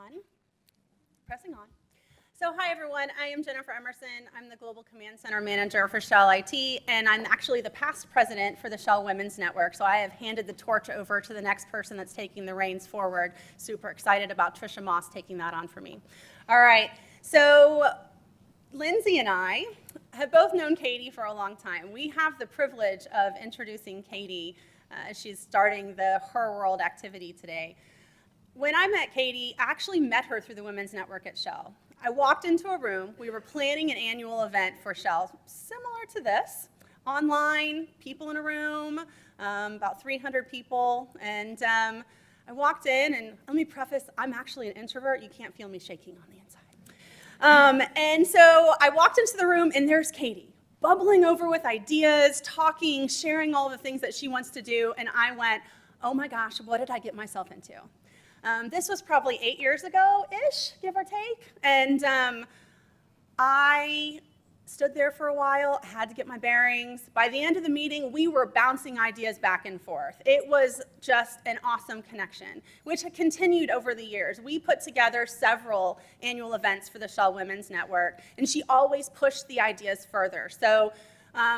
on. Pressing on. So hi everyone, I am Jennifer Emerson. I'm the Global Command Center Manager for Shell IT, and I'm actually the past president for the Shell Women's Network. So I have handed the torch over to the next person that's taking the reins forward. Super excited about Trisha Moss taking that on for me. All right, so Lindsay and I have both known Katie for a long time. We have the privilege of introducing Katie as she's starting the HERWorld activity today. When I met Katie, I actually met her through the Women's Network at Shell. I walked into a room. We were planning an annual event for Shell, similar to this, online, people in a room, about 300 people. And I walked in, and let me preface, I'm actually an introvert. You can't feel me shaking on the inside. And so I walked into the room, and there's Katie, bubbling over with ideas, talking, sharing all the things that she wants to do. And I went, oh my gosh, what did I get myself into? This was probably 8 years ago-ish, give or take. And I stood there for a while, had to get my bearings. By the end of the meeting, we were bouncing ideas back and forth. It was just an awesome connection, which had continued over the years. We put together several annual events for the Shell Women's Network, and she always pushed the ideas further. So,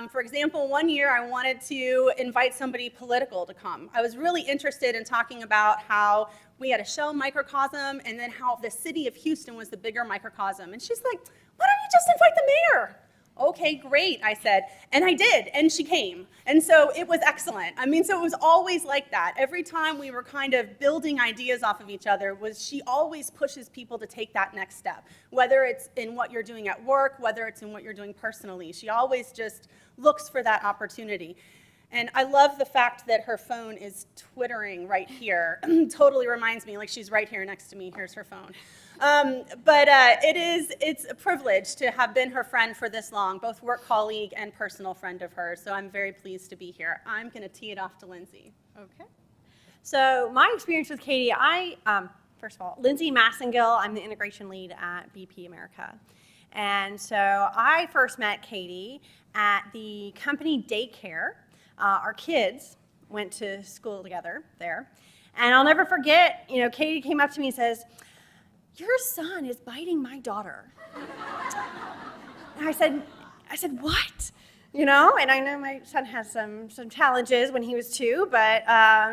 for example, one year I wanted to invite somebody political to come. I was really interested in talking about how we had a Shell microcosm and then how the city of Houston was the bigger microcosm. And she's like, why don't you just invite the mayor? Okay, great, I said. And I did, and she came. And so it was excellent. I mean, so it was always like that. Every time we were kind of building ideas off of each other, she always pushes people to take that next step, whether it's in what you're doing at work, whether it's in what you're doing personally. She always just looks for that opportunity. And I love the fact that her phone is twittering right here. Totally reminds me, like she's right here next to me. Here's her phone. It's a privilege to have been her friend for this long, both work colleague and personal friend of hers. So I'm very pleased to be here. I'm going to tee it off to Lindsay. Okay. So my experience with Katie, first of all, Lindsay Masengill, I'm the integration lead at BP America. And so I first met Katie at the company daycare. Our kids went to school together there. And I'll never forget, Katie came up to me and says, your son is biting my daughter. And I said, what? And I know my son has some challenges when he was 2, but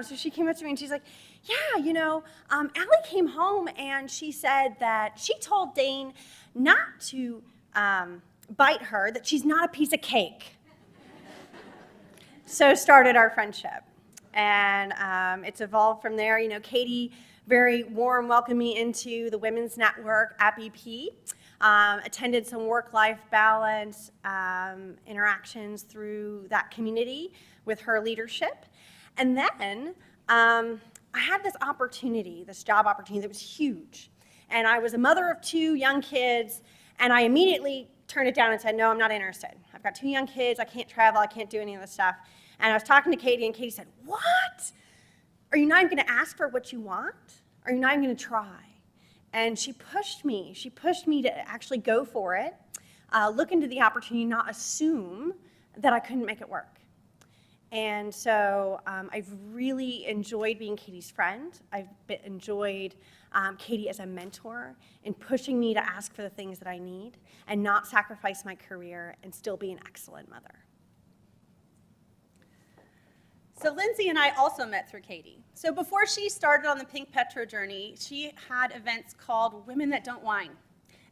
so she came up to me and she's like, yeah, Allie came home and she said that she told Dane not to bite her, that she's not a piece of cake. So started our friendship. And it's evolved from there. Katie very warm welcomed me into the Women's Network at BP. Attended some work-life balance interactions through that community with her leadership. And then I had this opportunity, this job opportunity that was huge. And I was a mother of 2 young kids, and I immediately turned it down and said, no, I'm not interested. I've got 2 young kids, I can't travel, I can't do any of this stuff. And I was talking to Katie, and Katie said, what? Are you not even going to ask for what you want? Are you not even going to try? And she pushed me. She pushed me to actually go for it, look into the opportunity, not assume that I couldn't make it work. And so I've really enjoyed being Katie's friend. I've enjoyed Katie as a mentor in pushing me to ask for the things that I need and not sacrifice my career and still be an excellent mother. So Lindsay and I also met through Katie. So before she started on the Pink Petro journey, she had events called Women That Don't Whine.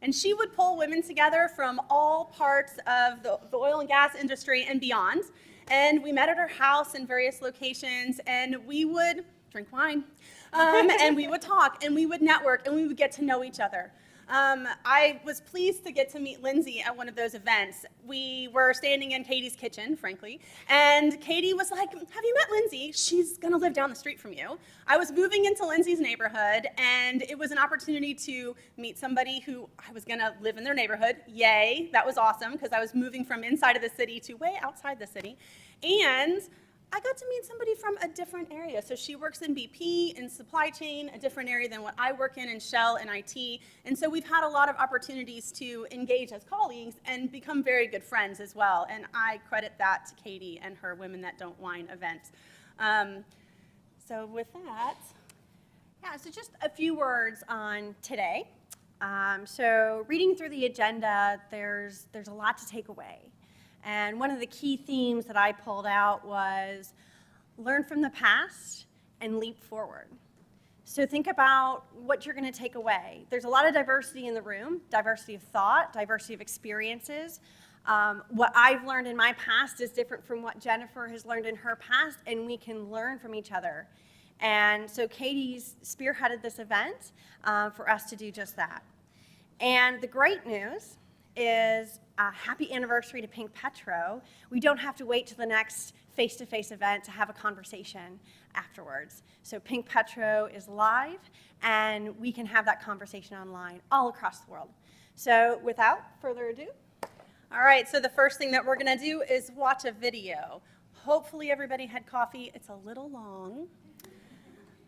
And she would pull women together from all parts of the oil and gas industry and beyond. And we met at her house in various locations, and we would drink wine, and we would talk, and we would network, and we would get to know each other. I was pleased to get to meet Lindsay at one of those events. We were standing in Katie's kitchen, frankly, and Katie was like, have you met Lindsay? She's gonna live down the street from you. I was moving into Lindsay's neighborhood, and it was an opportunity to meet somebody who I was gonna live in their neighborhood. Yay, that was awesome, because I was moving from inside of the city to way outside the city. And I got to meet somebody from a different area. So she works in BP, in supply chain, a different area than what I work in Shell and IT. And so we've had a lot of opportunities to engage as colleagues and become very good friends as well. And I credit that to Katie and her Women That Don't Whine event. So with that, Yeah, so just a few words on today. So reading through the agenda, there's a lot to take away. And one of the key themes that I pulled out was learn from the past and leap forward. So think about what you're going to take away. There's a lot of diversity in the room, diversity of thought, diversity of experiences. What I've learned in my past is different from what Jennifer has learned in her past, and we can learn from each other. And so Katie's spearheaded this event for us to do just that. And the great news is happy anniversary to Pink Petro. We don't have to wait to the next face-to-face event to have a conversation afterwards. So Pink Petro is live, and we can have that conversation online all across the world. So without further ado. All right, so the first thing that we're going to do is watch a video. Hopefully everybody had coffee. It's a little long,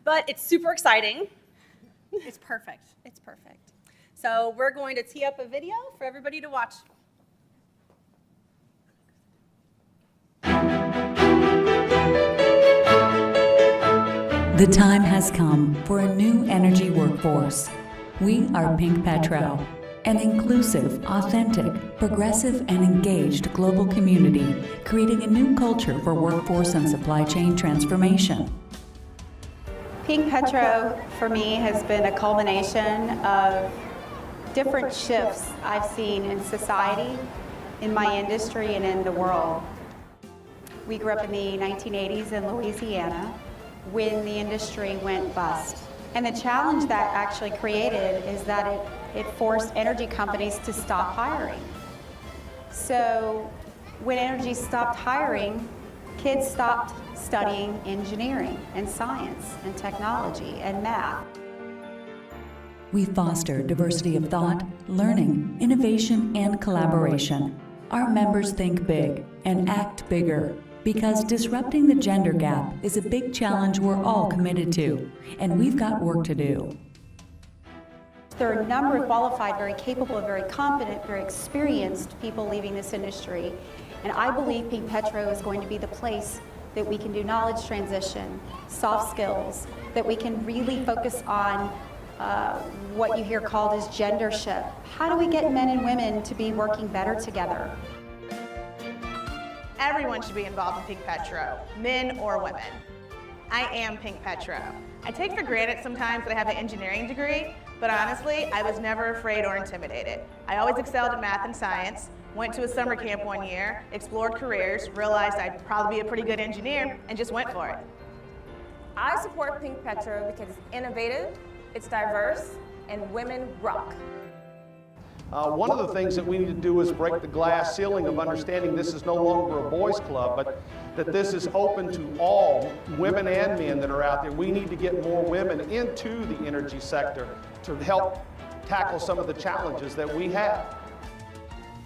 but it's super exciting. It's perfect. It's perfect. So we're going to tee up a video for everybody to watch. The time has come for a new energy workforce. We are Pink Petro, an inclusive, authentic, progressive, and engaged global community, creating a new culture for workforce and supply chain transformation. Pink Petro, for me, has been a culmination of different shifts I've seen in society, in my industry, and in the world. We grew up in the 1980s in Louisiana when the industry went bust. And the challenge that actually created is that it forced energy companies to stop hiring. So when energy stopped hiring, kids stopped studying engineering and science and technology and math. We foster diversity of thought, learning, innovation, and collaboration. Our members think big and act bigger, because disrupting the gender gap is a big challenge we're all committed to, and we've got work to do. There are a number of qualified, very capable, very competent, very experienced people leaving this industry, and I believe Pink Petro is going to be the place that we can do knowledge transition, soft skills, that we can really focus on what you hear called as gendership. How do we get men and women to be working better together? Everyone should be involved in Pink Petro, men or women. I am Pink Petro. I take for granted sometimes that I have an engineering degree, but honestly, I was never afraid or intimidated. I always excelled in math and science, went to a summer camp one year, explored careers, realized I'd probably be a pretty good engineer, and just went for it. I support Pink Petro because it's innovative, it's diverse, and women rock. One of the things that we need to do is break the glass ceiling of understanding this is no longer a boys' club, but that this is open to all women and men that are out there. We need to get more women into the energy sector to help tackle some of the challenges that we have.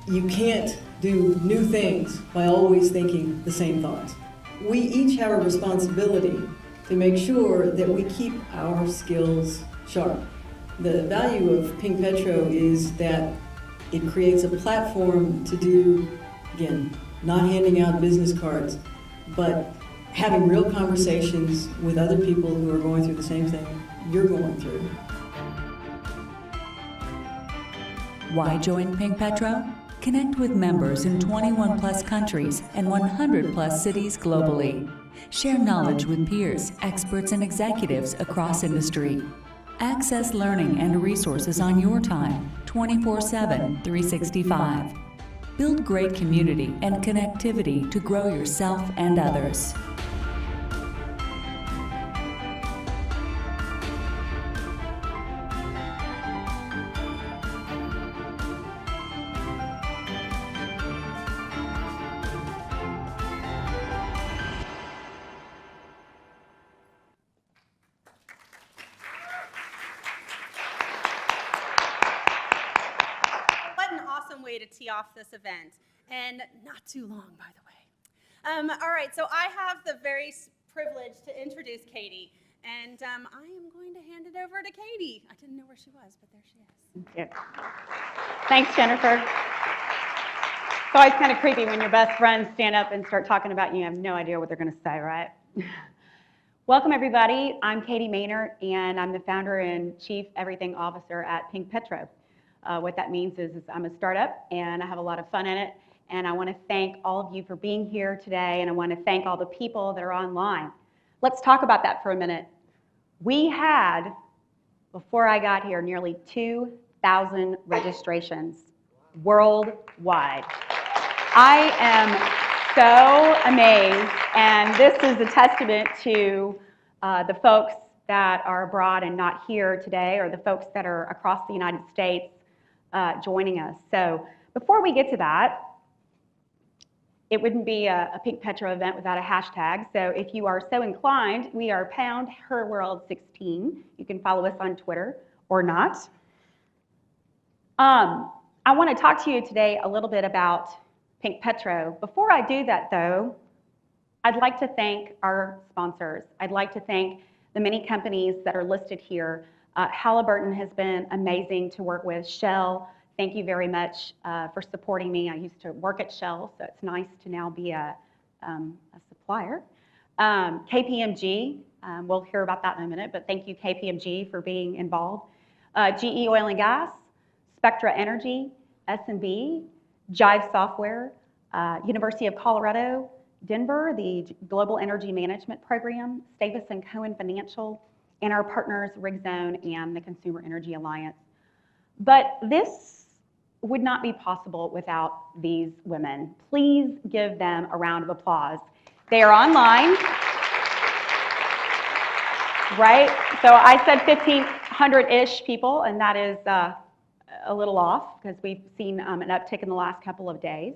You can't do new things by always thinking the same thoughts. We each have a responsibility to make sure that we keep our skills sharp. The value of Pink Petro is that it creates a platform to do, again, not handing out business cards, but having real conversations with other people who are going through the same thing you're going through. Why join Pink Petro? Connect with members in 21 plus countries and 100 plus cities globally. Share knowledge with peers, experts, and executives across industry. Access learning and resources on your time, 24/7, 365. Build great community and connectivity to grow yourself and others. Way to tee off this event, and not too long, by the way. All right, so I have the very privilege to introduce Katie, and I am going to hand it over to Katie. I didn't know where she was, but there she is. Thank you. Thanks, Jennifer. It's always kind of creepy when your best friends stand up and start talking about you. You have no idea what they're going to say, right? Welcome, everybody. I'm Katie Mehnert, and I'm the founder and chief everything officer at Pink Petro. What that means is I'm a startup, and I have a lot of fun in it. And I want to thank all of you for being here today, and I want to thank all the people that are online. Let's talk about that for a minute. We had, before I got here, nearly 2,000 registrations worldwide. I am so amazed, and this is a testament to the folks that are abroad and not here today, or the folks that are across the United States joining us. So before we get to that, it wouldn't be a Pink Petro event without a hashtag. So if you are so inclined, we are #HERWorld16. You can follow us on Twitter or not. I want to talk to you today a little bit about Pink Petro. Before I do that, though, I'd like to thank our sponsors. I'd like to thank the many companies that are listed here. Halliburton has been amazing to work with. Shell, thank you very much for supporting me. I used to work at Shell, so it's nice to now be a supplier. KPMG, we'll hear about that in a minute, but thank you, KPMG, for being involved. GE Oil and Gas, Spectra Energy, S&B, Jive Software, University of Colorado, Denver, the Global Energy Management Program, Stavis & Cohen Financial, and our partners, RigZone and the Consumer Energy Alliance. But this would not be possible without these women. Please give them a round of applause. They are online, right? So I said 1,500-ish people, and that is a little off because we've seen an uptick in the last couple of days.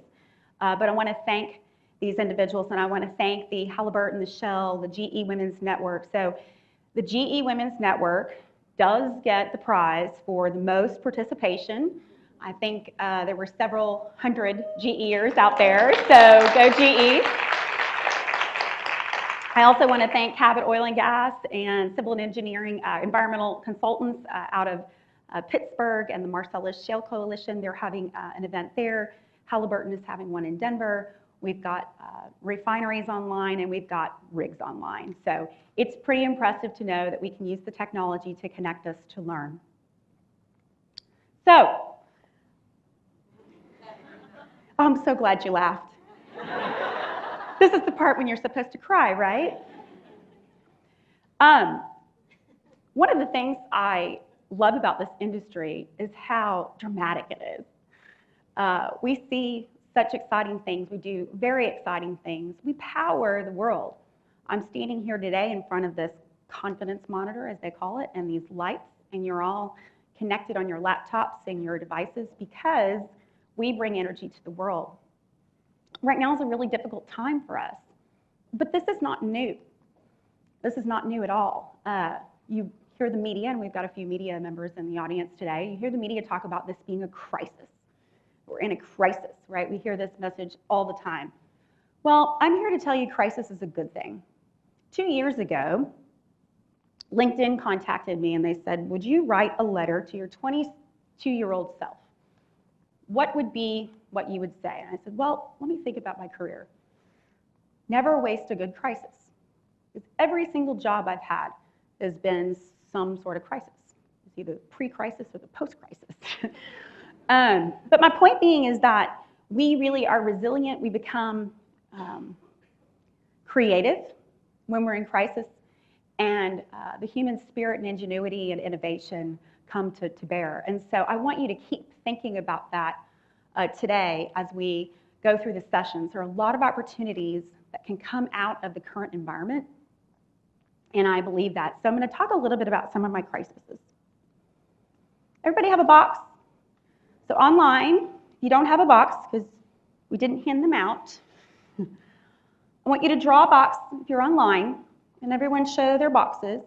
But I want to thank these individuals, and I want to thank the Halliburton, the Shell, the GE Women's Network. So the GE Women's Network does get the prize for the most participation. I think there were several hundred GEers out there, so go GE. I also want to thank Cabot Oil and Gas and Civil and Engineering Environmental Consultants out of Pittsburgh and the Marcellus Shale Coalition. They're having an event there. Halliburton is having one in Denver. We've got refineries online, and we've got rigs online. So it's pretty impressive to know that we can use the technology to connect us to learn. So, I'm so glad you laughed. This is the part when you're supposed to cry, right? One of the things I love about this industry is how dramatic it is. We see such exciting things. We do very exciting things. We power the world. I'm standing here today in front of this confidence monitor, as they call it, and these lights, and you're all connected on your laptops and your devices because we bring energy to the world. Right now is a really difficult time for us, but this is not new. This is not new at all. You hear the media, and we've got a few media members in the audience today, you hear the media talk about this being a crisis. We're in a crisis, right? We hear this message all the time. Well, I'm here to tell you crisis is a good thing. 2 years ago, LinkedIn contacted me and they said, would you write a letter to your 22-year-old self? What would be what you would say? And I said, well, let me think about my career. Never waste a good crisis. Because every single job I've had has been some sort of crisis. It's either pre-crisis or the post-crisis. But my point being is that we really are resilient. We become creative when we're in crisis, and the human spirit and ingenuity and innovation come to bear. And so I want you to keep thinking about that today as we go through the sessions. There are a lot of opportunities that can come out of the current environment, and I believe that. So I'm going to talk a little bit about some of my crises. Everybody have a box? So online, if you don't have a box, because we didn't hand them out, I want you to draw a box if you're online, and everyone show their boxes.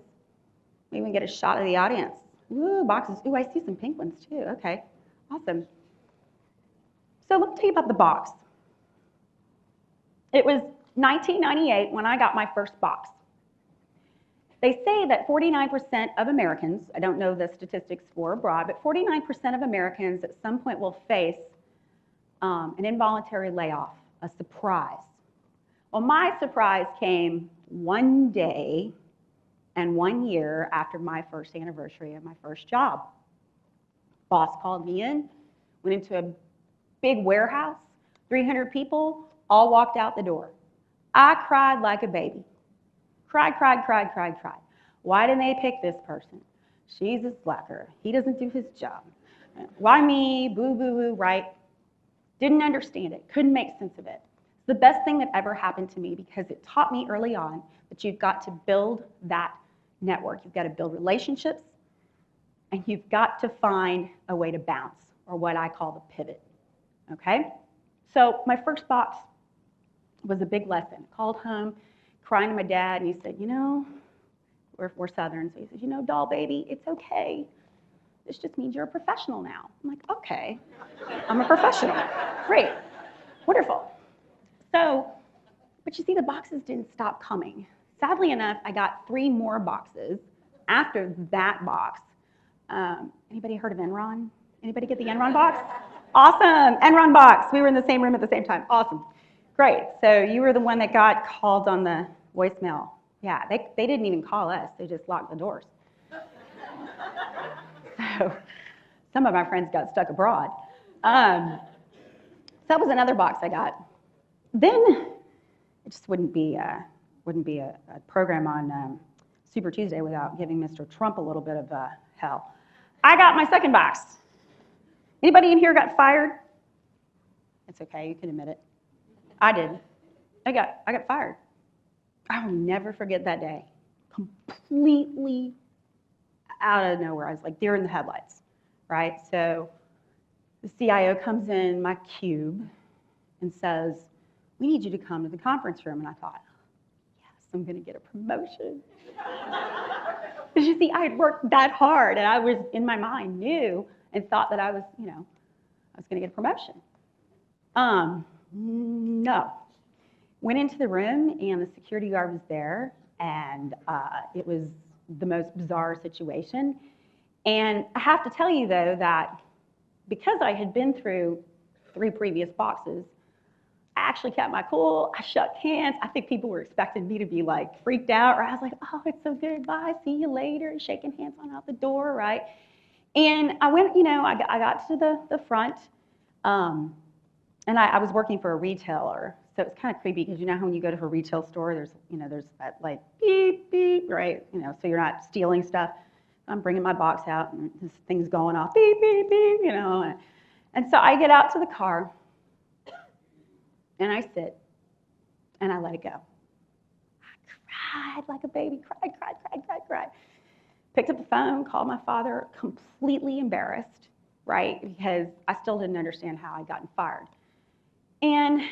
Maybe we can get a shot of the audience. Ooh, boxes. Ooh, I see some pink ones too. Okay, awesome. So let me tell you about the box. It was 1998 when I got my first box. They say that 49% of Americans, I don't know the statistics for abroad, but 49% of Americans at some point will face an involuntary layoff, a surprise. Well, my surprise came one day and 1 year after my first anniversary of my first job. Boss called me in, went into a big warehouse, 300 people, all walked out the door. I cried like a baby. Cried. Why didn't they pick this person? She's a slacker. He doesn't do his job. Why me? Boo, boo, boo, right? Didn't understand it. Couldn't make sense of it. It's the best thing that ever happened to me because it taught me early on that you've got to build that network. You've got to build relationships, and you've got to find a way to bounce, or what I call the pivot, okay? So my first box was a big lesson. Called home, crying to my dad, and he said, you know, we're Southern, so he said, you know, doll baby, it's okay. This just means you're a professional now. I'm like, okay, I'm a professional. Great, wonderful. So, but you see, the boxes didn't stop coming. Sadly enough, I got 3 more boxes after that box. Anybody heard of Enron? Anybody get the Enron box? Awesome, Enron box. We were in the same room at the same time. Awesome, great. So you were the one that got called on the voicemail. Yeah, they didn't even call us. They just locked the doors. So some of my friends got stuck abroad. So that was another box I got. Then it just wouldn't be a program on Super Tuesday without giving Mr. Trump a little bit of hell. I got my second box. Anybody in here got fired? It's okay, you can admit it. I did. I got fired. I will never forget that day. Completely out of nowhere. I was like deer in the headlights, right? So the CIO comes in my cube and says, we need you to come to the conference room. And I thought, yes, I'm going to get a promotion. Because you see, I had worked that hard, and I was, in my mind, knew and thought that I was, you know, I was going to get a promotion. No. Went into the room, and the security guard was there, and it was the most bizarre situation. And I have to tell you, though, that because I had been through 3 previous boxes, I actually kept my cool. I shook hands. I think people were expecting me to be like freaked out, or I was like, oh, it's so good, bye, see you later, shaking hands on out the door, right? And I went, you know, I got to the front, and I was working for a retailer, so it's kind of creepy because you know how when you go to a retail store, there's that like beep, beep, right? You know, so you're not stealing stuff. I'm bringing my box out, and this thing's going off, beep, beep, beep, you know. And so I get out to the car, and I sit, and I let it go. I cried like a baby, cried. Picked up the phone, called my father, completely embarrassed, right? Because I still didn't understand how I'd gotten fired. And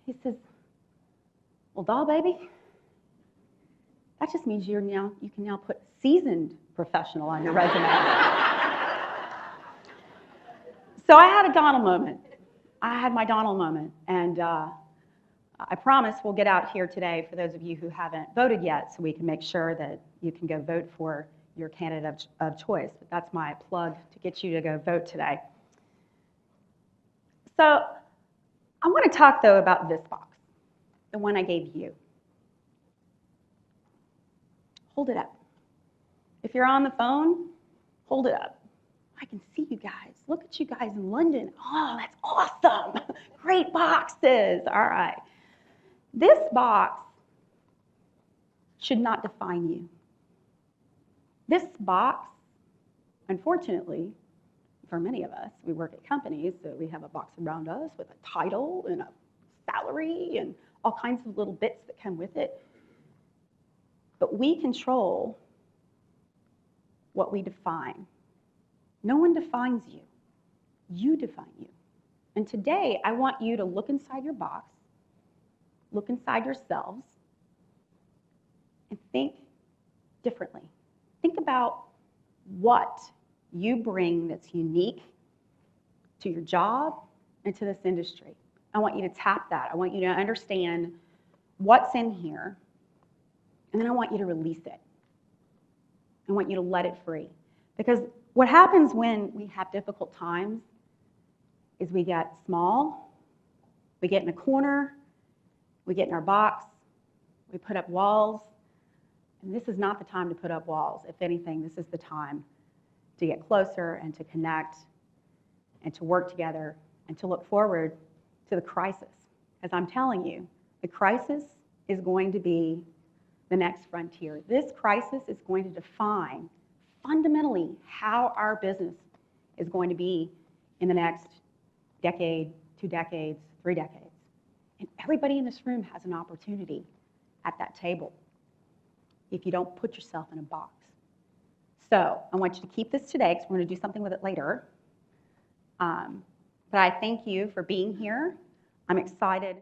he says, well, doll baby, that just means you can now put seasoned professional on your resume. So I had a Donald moment. I had my Donald moment, and I promise we'll get out here today for those of you who haven't voted yet so we can make sure that you can go vote for your candidate of choice. But that's my plug to get you to go vote today. So I want to talk, though, about this box, the one I gave you. Hold it up. If you're on the phone, hold it up. I can see you guys. Look at you guys in London. Oh, that's awesome. Great boxes. All right. This box should not define you. This box, unfortunately, for many of us, we work at companies, so we have a box around us with a title and a salary and all kinds of little bits that come with it. But we control what we define. No one defines you. You define you. And today, I want you to look inside your box, look inside yourselves, and think differently. Think about what you bring that's unique to your job and to this industry. I want you to tap that. I want you to understand what's in here, and then I want you to release it. I want you to let it free. Because what happens when we have difficult times is we get small, we get in a corner, we get in our box, we put up walls, And this is not the time to put up walls. If anything, this is the time to get closer and to connect and to work together and to look forward to the crisis. As I'm telling you, the crisis is going to be the next frontier. This crisis is going to define fundamentally how our business is going to be in the next decade, 2 decades, 3 decades. And everybody in this room has an opportunity at that table if you don't put yourself in a box. So I want you to keep this today because we're going to do something with it later. But I thank you for being here. I'm excited.